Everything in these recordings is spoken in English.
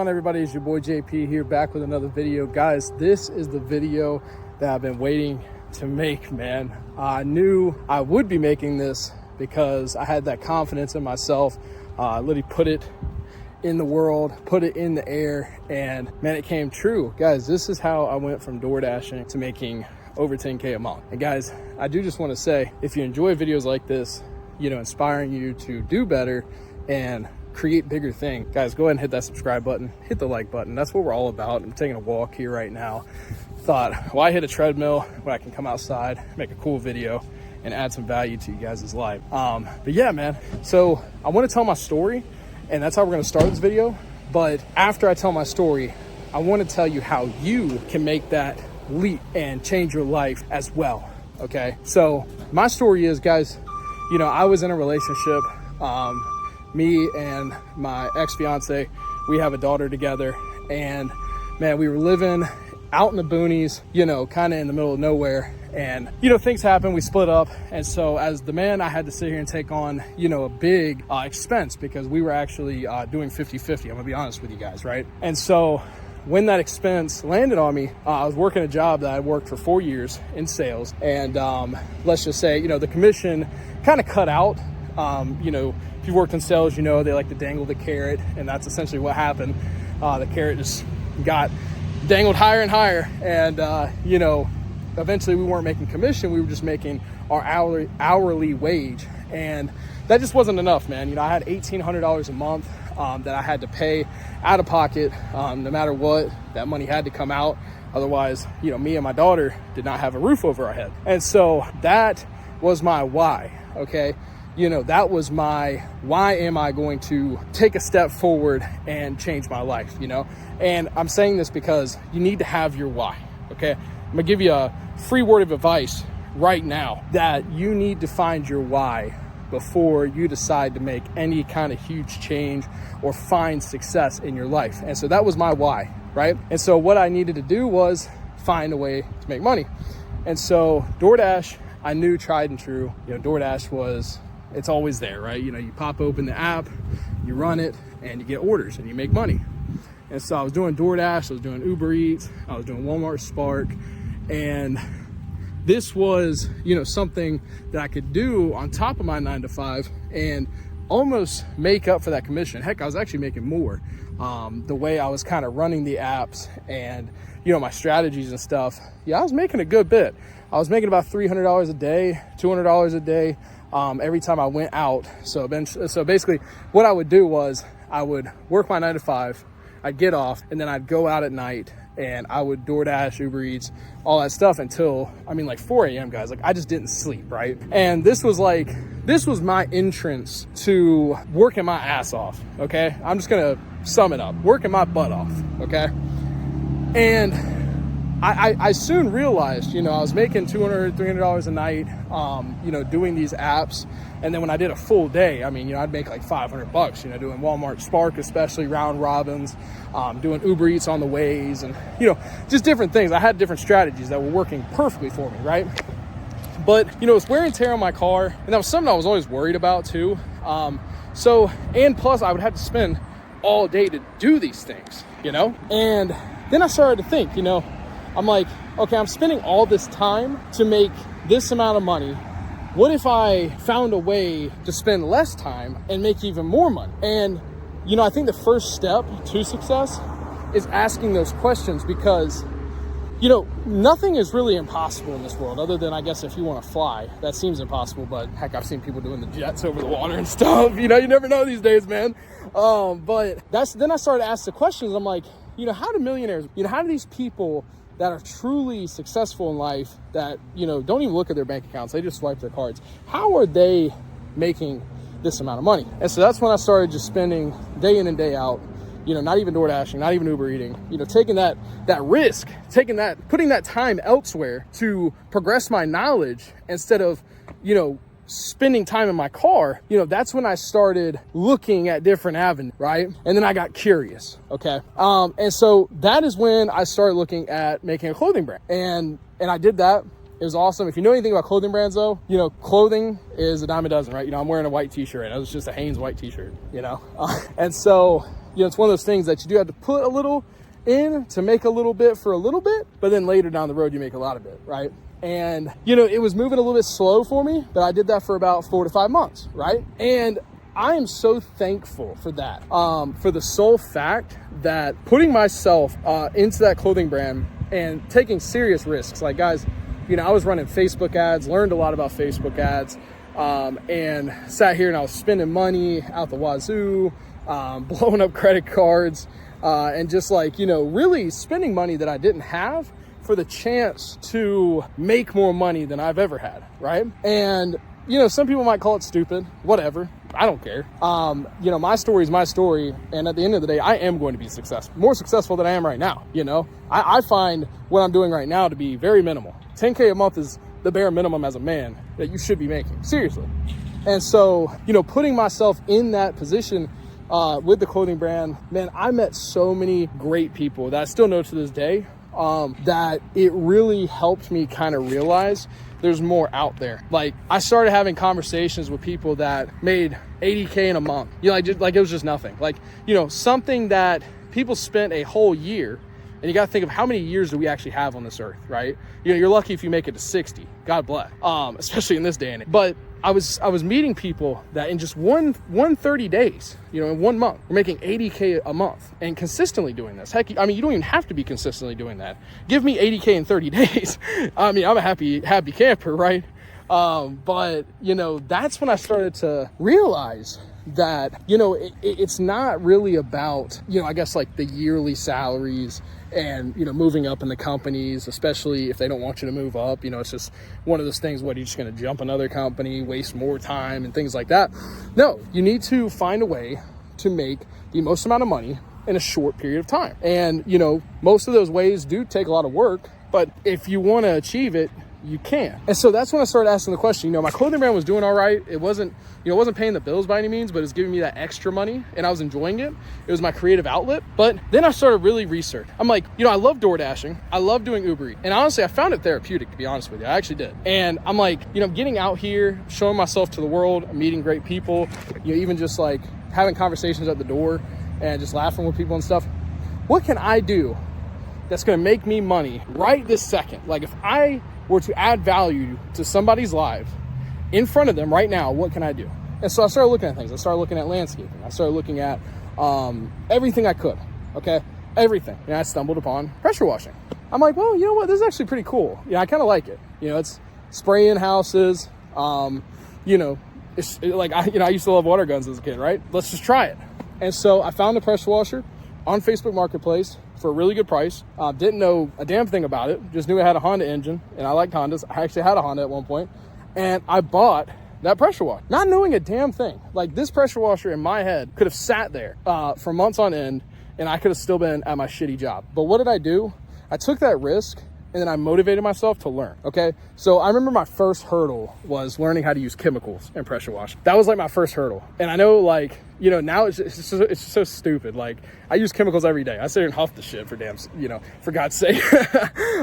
on, everybody? It's your boy JP here, back with another video. Guys, this is the video that I've been waiting to make, man. I knew I would be making this because I had that confidence in myself. Literally put it in the world, put it in the air, and man, it came true. Guys, this is how I went from door dashing to making over 10K a month. And guys, I do just want to say, if you enjoy videos like this, you know, inspiring you to do better and create bigger things, guys, go ahead and hit that subscribe button, hit the like button. That's what we're all about. I'm taking a walk here right now. Thought, why hit a treadmill when I can come outside, make a cool video, and add some value to you guys' life. But yeah, man, so I want to tell my story, and that's how we're going to start this video. But after I tell my story, I want to tell you how you can make that leap and change your life as well. Okay, so my story is, guys, you know, I was in a relationship. Me and my ex-fiance, we have a daughter together, and man, we were living out in the boonies, you know, kind of in the middle of nowhere. And, you know, things happen, we split up. And so as the man, I had to sit here and take on, you know, a big expense, because we were actually doing 50-50. I'm gonna be honest with you guys, right? And so when that expense landed on me, I was working a job that I worked for 4 years in sales. And let's just say, you know, the commission kind of cut out. You know, if you've worked in sales, you know, they like to dangle the carrot, and that's essentially what happened. The carrot just got dangled higher and higher. And, you know, eventually we weren't making commission. We were just making our hourly wage. And that just wasn't enough, man. You know, I had $1,800 a month that I had to pay out of pocket. No matter what, that money had to come out. Otherwise, you know, me and my daughter did not have a roof over our head. And so that was my why, okay? You know, that was my, why am I going to take a step forward and change my life, you know? And I'm saying this because you need to have your why, okay? I'm gonna give you a free word of advice right now, that you need to find your why before you decide to make any kind of huge change or find success in your life. And so that was my why, right? And so what I needed to do was find a way to make money. And so DoorDash, I knew, tried and true. You know, DoorDash was, it's always there, right? You know, you pop open the app, you run it, and you get orders and you make money. And so I was doing DoorDash, I was doing Uber Eats, I was doing Walmart Spark, and this was, you know, something that I could do on top of my 9-to-5 and almost make up for that commission. Heck, I was actually making more. The way I was kind of running the apps and, you know, my strategies and stuff. Yeah, I was making a good bit. I was making about $300 a day, $200 a day. Every time I went out. So basically what I would do was I would work my 9-to-5, I'd get off, and then I'd go out at night and I would DoorDash, Uber Eats, all that stuff until, I mean, like 4 a.m. guys. Like, I just didn't sleep, right? And this was my entrance to working my ass off, okay? I'm just gonna sum it up, working my butt off, okay? And I soon realized, you know, I was making $200, $300 a night, you know, doing these apps. And then when I did a full day, I mean, you know, I'd make like $500, you know, doing Walmart Spark, especially round robins, doing Uber Eats on the ways, and, you know, just different things. I had different strategies that were working perfectly for me, right? But, you know, it's wear and tear on my car. And that was something I was always worried about too. And plus I would have to spend all day to do these things, you know? And then I started to think, you know, I'm like, okay, I'm spending all this time to make this amount of money. What if I found a way to spend less time and make even more money? And, you know, I think the first step to success is asking those questions, because, you know, nothing is really impossible in this world, other than, I guess, if you want to fly. That seems impossible, but heck, I've seen people doing the jets over the water and stuff. You know, you never know these days, man. But then I started to ask the questions. I'm like, you know, how do millionaires, you know, how do these people that are truly successful in life, that, you know, don't even look at their bank accounts, they just swipe their cards, how are they making this amount of money? And so that's when I started just spending day in and day out, you know, not even door dashing, not even Uber eating, you know, taking that risk, putting that time elsewhere to progress my knowledge instead of, you know, spending time in my car. You know, that's when I started looking at different avenues, right? And then I got curious, okay? And so that is when I started looking at making a clothing brand. And I did that. It was awesome. If you know anything about clothing brands though, you know, clothing is a dime a dozen, right? You know, I'm wearing a white t-shirt right now. It's just a Hanes white t-shirt, you know? And so it's one of those things that you do have to put a little in to make a little bit for a little bit, but then later down the road, you make a lot of it, right? And, it was moving a little bit slow for me, but I did that for about 4 to 5 months, right? And I am so thankful for that, for the sole fact that putting myself into that clothing brand and taking serious risks. Like, guys, I was running Facebook ads, learned a lot about Facebook ads, and sat here and I was spending money out the wazoo, blowing up credit cards, and just really spending money that I didn't have for the chance to make more money than I've ever had, right? And, some people might call it stupid, whatever. I don't care. My story is my story. And at the end of the day, I am going to be successful, more successful than I am right now. I find what I'm doing right now to be very minimal. 10K a month is the bare minimum as a man that you should be making, seriously. And so, putting myself in that position with the clothing brand, man, I met so many great people that I still know to this day, that it really helped me kind of realize there's more out there. Like, I started having conversations with people that made 80K in a month. It was just nothing. Something that people spent a whole year. And you got to think of how many years do we actually have on this earth, right? You're lucky if you make it to 60. God bless. Especially in this day and age. But I was meeting people that in just one 30 days, in 1 month, we're making 80K a month and consistently doing this. Heck, you don't even have to be consistently doing that. Give me 80K in 30 days. I'm a happy camper, right? But that's when I started to realize that, it's not really about, I guess the yearly salaries and, moving up in the companies, especially if they don't want you to move up. It's just one of those things, you're just going to jump another company, waste more time and things like that. No, you need to find a way to make the most amount of money in a short period of time. And, most of those ways do take a lot of work, but if you want to achieve it, you can. And so that's when I started asking the question, my clothing brand was doing all right. It wasn't paying the bills by any means, but it was giving me that extra money and I was enjoying it. It was my creative outlet. But then I started really research. I'm like, I love DoorDashing. I love doing Uber Eats. And honestly, I found it therapeutic, to be honest with you. I actually did. And I'm like, getting out here, showing myself to the world, meeting great people, even just having conversations at the door and just laughing with people and stuff. What can I do that's going to make me money right this second? If I were to add value to somebody's life in front of them right now, what can I do? And so I started looking at things. I started looking at landscaping. I started looking at everything I could, okay? Everything. And I stumbled upon pressure washing. I'm like, well, you know what? This is actually pretty cool. I kind of like it. It's spraying houses. I used to love water guns as a kid, right? Let's just try it. And so I found the pressure washer on Facebook Marketplace for a really good price. Didn't know a damn thing about it. Just knew it had a Honda engine, and I like Hondas. I actually had a Honda at one point, and I bought that pressure washer, not knowing a damn thing. This pressure washer in my head could have sat there for months on end, and I could have still been at my shitty job. But what did I do? I took that risk, and then I motivated myself to learn, okay? So I remember my first hurdle was learning how to use chemicals in pressure washing. That was my first hurdle. And I know now it's so stupid. I use chemicals every day. I sit here and huff the shit for God's sake.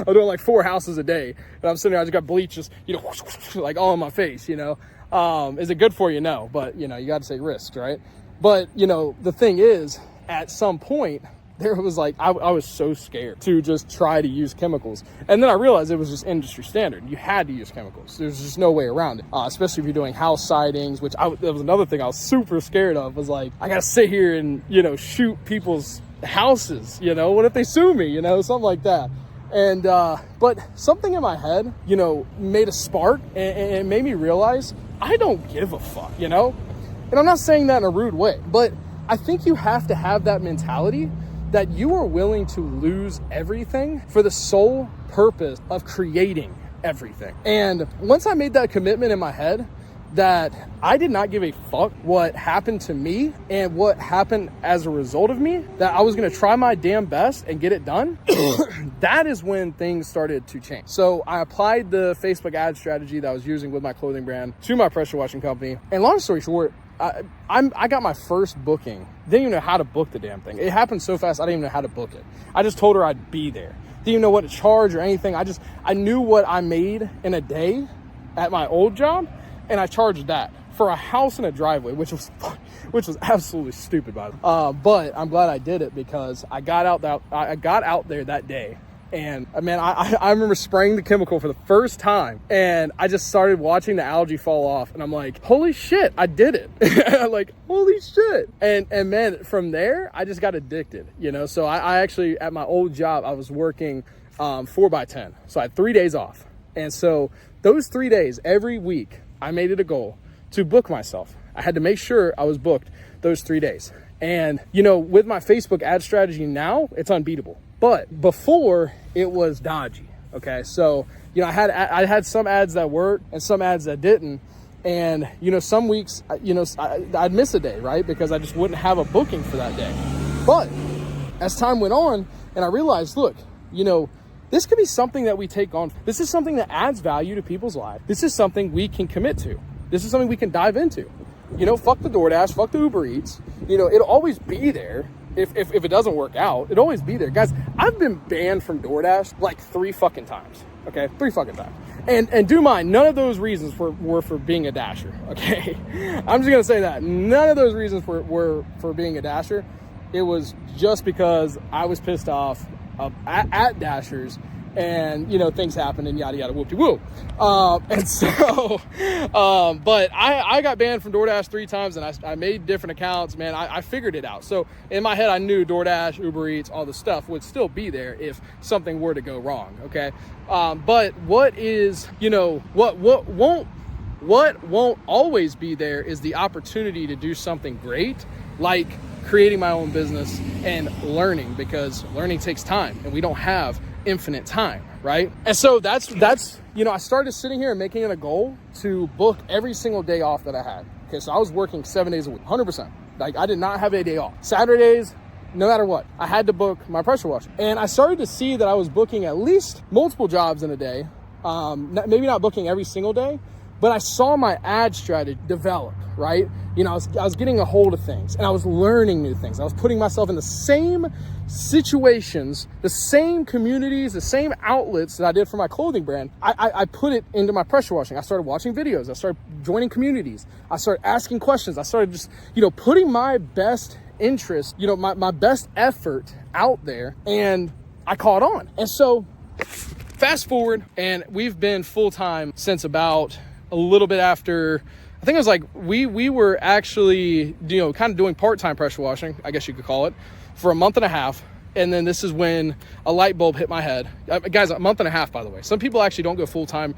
I'm doing 4 houses a day. And I'm sitting there, I just got bleach just, all in my face, Is it good for you? No, but you got to take risks, right? But, the thing is, at some point, there was I was so scared to just try to use chemicals. And then I realized it was just industry standard. You had to use chemicals. There's just no way around it, especially if you're doing house sidings, which that was another thing I was super scared of, was I got to sit here and, shoot people's houses, what if they sue me, something like that. And, but something in my head, made a spark and it made me realize I don't give a fuck, And I'm not saying that in a rude way, but I think you have to have that mentality that you are willing to lose everything for the sole purpose of creating everything. And once I made that commitment in my head that I did not give a fuck what happened to me and what happened as a result of me, that I was gonna try my damn best and get it done, that is when things started to change. So I applied the Facebook ad strategy that I was using with my clothing brand to my pressure washing company. And long story short, I got my first booking. Didn't even know how to book the damn thing. It happened so fast, I didn't even know how to book it. I just told her I'd be there. Didn't even know what to charge or anything. I knew what I made in a day at my old job, and I charged that for a house and a driveway, which was absolutely stupid, by the way. But I'm glad I did it because I got out there that day. And man, I remember spraying the chemical for the first time, and I just started watching the algae fall off, and I'm like, holy shit, I did it. I'm like, holy shit. And man, from there, I just got addicted, you know? So I actually, at my old job, I was working 4x10. So I had 3 days off. And so those 3 days, every week, I made it a goal to book myself. I had to make sure I was booked those 3 days. And, you know, with my Facebook ad strategy now, it's unbeatable. But before, it was dodgy, okay? So, you know, I had some ads that worked and some ads that didn't. And, you know, some weeks, you know, I'd miss a day, right? Because I just wouldn't have a booking for that day. But as time went on, and I realized, look, you know, this could be something that we take on. This is something that adds value to people's lives. This is something we can commit to. This is something we can dive into. You know, fuck the DoorDash, fuck the Uber Eats. You know, it'll always be there. If it doesn't work out, it'll always be there. Guys, I've been banned from DoorDash like 3 fucking times, okay? 3 fucking times. And do mind, none of those reasons were for being a dasher, okay? I'm just gonna say that. None of those reasons were for being a dasher. It was just because I was pissed off at dashers, and, you know, things happened and yada, yada, whoop-de-whoop. And so, but I got banned from DoorDash 3 times, and I made different accounts, man. I figured it out. So in my head, I knew DoorDash, Uber Eats, all the stuff would still be there if something were to go wrong, okay? But what is, you know, what won't always be there is the opportunity to do something great, like creating my own business and learning, because learning takes time, and we don't have infinite time, right? And so that's you know, I started sitting here and making it a goal to book every single day off that I had. Okay, so I was working 7 days a week, 100%. Like, I did not have a day off. Saturdays, no matter what, I had to book my pressure washer. And I started to see that I was booking at least multiple jobs in a day. Maybe not booking every single day, but I saw my ad strategy develop, right? You know, I was getting a hold of things, and I was learning new things. I was putting myself in the same situations, the same communities, the same outlets that I did for my clothing brand. I put it into my pressure washing. I started watching videos. I started joining communities. I started asking questions. I started just, you know, putting my best interest, you know, my best effort out there, and I caught on. And so fast forward, and we've been full-time since about a little bit after, I think it was like, we were actually, you know, kind of doing part-time pressure washing, I guess you could call it, for a month and a half. And then this is when a light bulb hit my head. Guys, a month and a half, by the way. Some people actually don't go full-time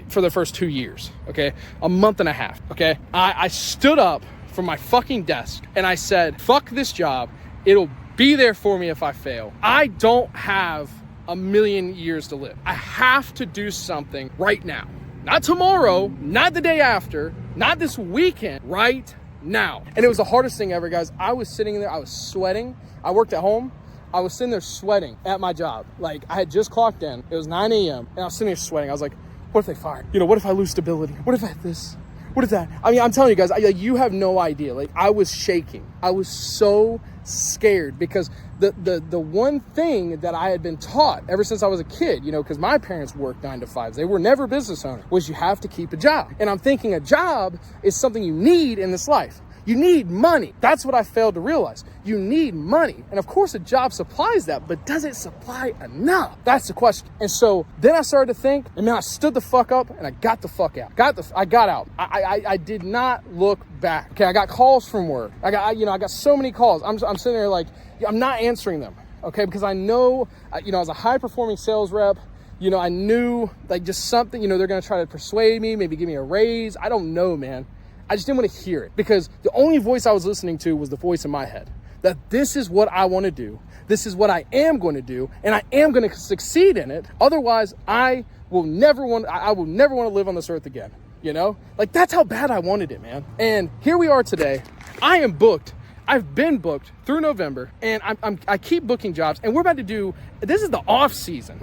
for the first 2 years, okay? A month and a half, okay? I stood up from my fucking desk and I said, fuck this job. It'll be there for me if I fail. I don't have a million years to live. I have to do something right now. Not tomorrow, not the day after, not this weekend, right now. And it was the hardest thing ever, guys. I was sitting there, I was sweating. I worked at home. I was sitting there sweating at my job. Like, I had just clocked in. It was 9 a.m. and I was sitting there sweating. I was like, what if they fire? You know, what if I lose stability? What if I this? What if that? I mean, I'm telling you guys, you have no idea. Like, I was shaking. I was so scared because the one thing that I had been taught ever since I was a kid, you know, because my parents worked 9 to 5s, they were never business owners, was you have to keep a job. And I'm thinking a job is something you need in this life. You need money. That's what I failed to realize. You need money. And of course a job supplies that, but does it supply enough? That's the question. And so then I started to think, and man, I stood the fuck up and I got the fuck out. I got out. I did not look back. Okay, I got calls from work. I got so many calls. I'm sitting there like, I'm not answering them, okay? Because I know, you know, as a high performing sales rep, you know, I knew like just something, you know, they're going to try to persuade me, maybe give me a raise. I don't know, man. I just didn't want to hear it because the only voice I was listening to was the voice in my head that this is what I want to do. This is what I am going to do. And I am going to succeed in it. Otherwise, I will never want to live on this earth again. You know, like that's how bad I wanted it, man. And here we are today. I am booked. I've been booked through November, and I keep booking jobs, and we're about to do, this is the off season.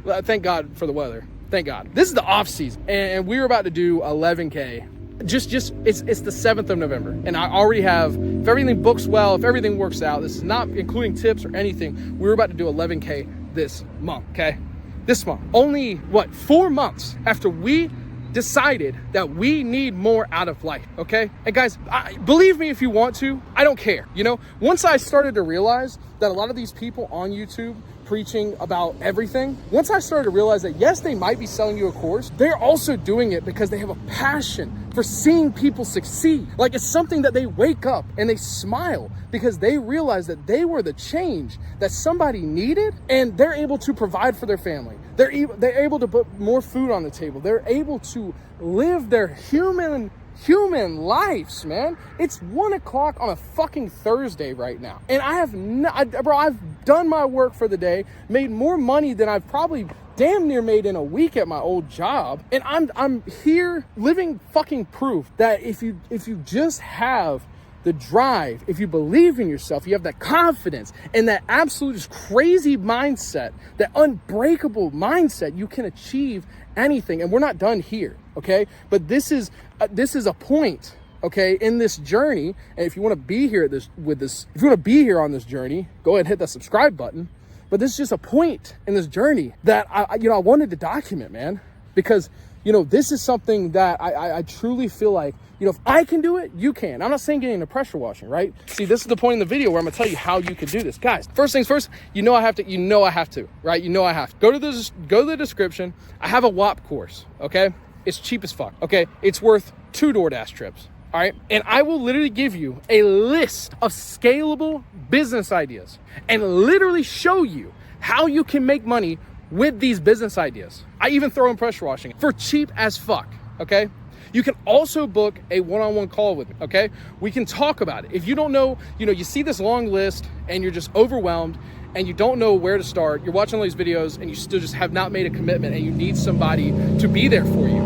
Thank God for the weather. Thank God. This is the off season, and we're about to do 11K. It's the 7th of November, and I already have, if everything books well, if everything works out, this is not including tips or anything, we're about to do 11K this month, okay? This month. Only, 4 months after we decided that we need more out of life, okay? And guys, believe me if you want to, I don't care, you know? Once I started to realize that a lot of these people on YouTube preaching about everything, once I started to realize that yes, they might be selling you a course, they're also doing it because they have a passion for seeing people succeed. Like, it's something that they wake up and they smile because they realize that they were the change that somebody needed, and they're able to provide for their family. They're able to put more food on the table. They're able to live their human lives, man. It's 1 o'clock on a fucking Thursday right now, and I've done my work for the day, made more money than I've probably damn near made in a week at my old job, and I'm here living fucking proof that if you just have the drive, if you believe in yourself, you have that confidence and that absolute just crazy mindset, that unbreakable mindset, you can achieve anything. And we're not done here, okay? But this is a point, okay, in this journey. And if you want to be here if you want to be here on this journey, go ahead and hit that subscribe button. But this is just a point in this journey that I wanted to document, man, because this is something that I truly feel like, if I can do it, you can. I'm not saying getting into pressure washing, right? See, this is the point in the video where I'm gonna tell you how you can do this. Guys, first things first, I have to, right? I have to. Go to the description. I have a WAP course, okay? It's cheap as fuck, okay? It's worth 2 DoorDash trips, all right? And I will literally give you a list of scalable business ideas and literally show you how you can make money with these business ideas. I even throw in pressure washing for cheap as fuck, okay? You can also book a one-on-one call with me, okay? We can talk about it. If you don't know, you see this long list and you're just overwhelmed and you don't know where to start, you're watching all these videos and you still just have not made a commitment and you need somebody to be there for you,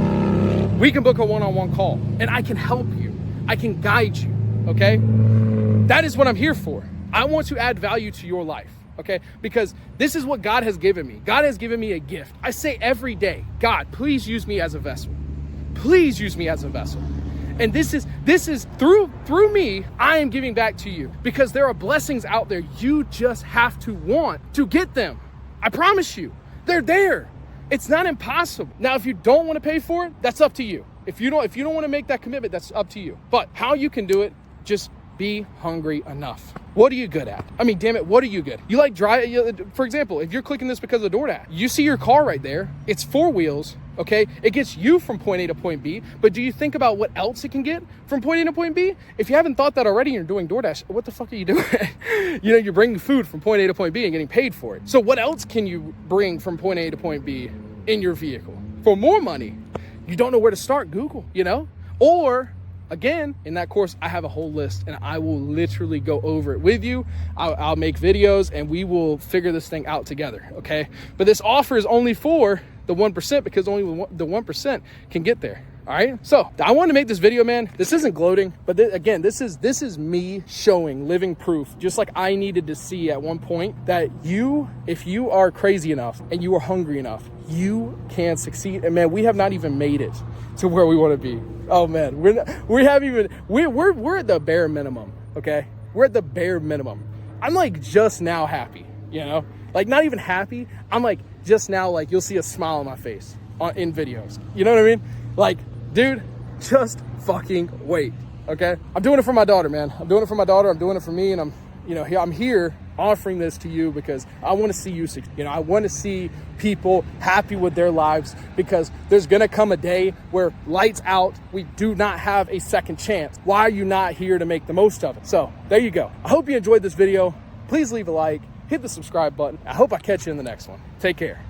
we can book a one-on-one call and I can help you. I can guide you, okay? That is what I'm here for. I want to add value to your life. Okay, because this is what God has given me. God has given me a gift. I say every day, God, please use me as a vessel. Please use me as a vessel. And this is through me, I am giving back to you because there are blessings out there. You just have to want to get them. I promise you, they're there. It's not impossible. Now, if you don't want to pay for it, that's up to you. If you don't want to make that commitment, that's up to you. But how you can do it, just be hungry enough. What are you good at? I mean, damn it, what are you good? You like drive, for example, if you're clicking this because of DoorDash, you see your car right there. It's 4 wheels, okay? It gets you from point A to point B, but do you think about what else it can get from point A to point B? If you haven't thought that already and you're doing DoorDash, what the fuck are you doing? You're bringing food from point A to point B and getting paid for it. So what else can you bring from point A to point B in your vehicle? For more money, you don't know where to start, Google, Or, again, in that course, I have a whole list and I will literally go over it with you. I'll make videos and we will figure this thing out together, okay? But this offer is only for the 1% because only the 1% can get there, all right? So I wanted to make this video, man. This isn't gloating, but again, this is me showing living proof, just like I needed to see at one point that if you are crazy enough and you are hungry enough, you can succeed. And man, we have not even made it to where we want to be. Oh man, we're at the bare minimum, okay? We're at the bare minimum. I'm like just now happy, like not even happy. I'm like just now, like you'll see a smile on my face in videos. You know what I mean? Like, dude, just fucking wait, okay? I'm doing it for my daughter, man. I'm doing it for my daughter. I'm doing it for me, and I'm here offering this to you because I want to see you succeed. I want to see people happy with their lives because there's going to come a day where lights out, we do not have a second chance. Why are you not here to make the most of it? So there you go. I hope you enjoyed this video. Please leave a like, hit the subscribe button. I hope I catch you in the next one. Take care.